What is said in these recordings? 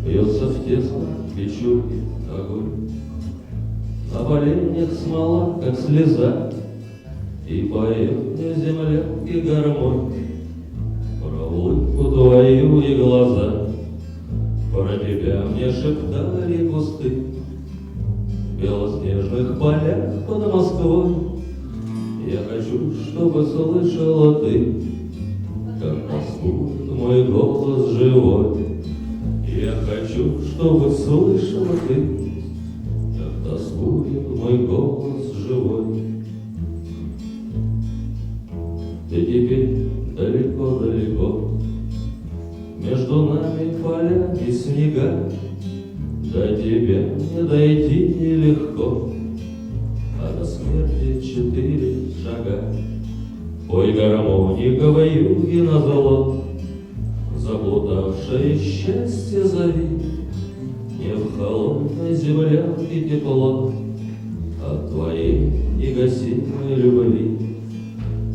Бьется в тесно печурки огонь, на поленьях смола, как слеза, и поет мне земля и гармонь про улыбку твою и глаза. Про тебя мне шептали кусты в белоснежных полях под Москвой. Я хочу, чтобы слышала ты, как тоскует мой голос живой. Я хочу, чтобы слышала ты, как тоскует мой голос живой. Ты теперь далеко-далеко, между нами поля и снега. До тебя не дойти нелегко, а до смерти 4 шага. Пой гармониковой юги назло, заблудавшее счастье зови. Не в холодной землянке тепло от твоей негасимой любви.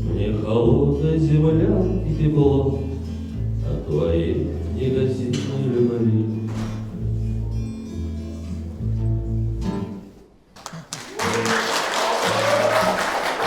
Мне холодной землянке тепло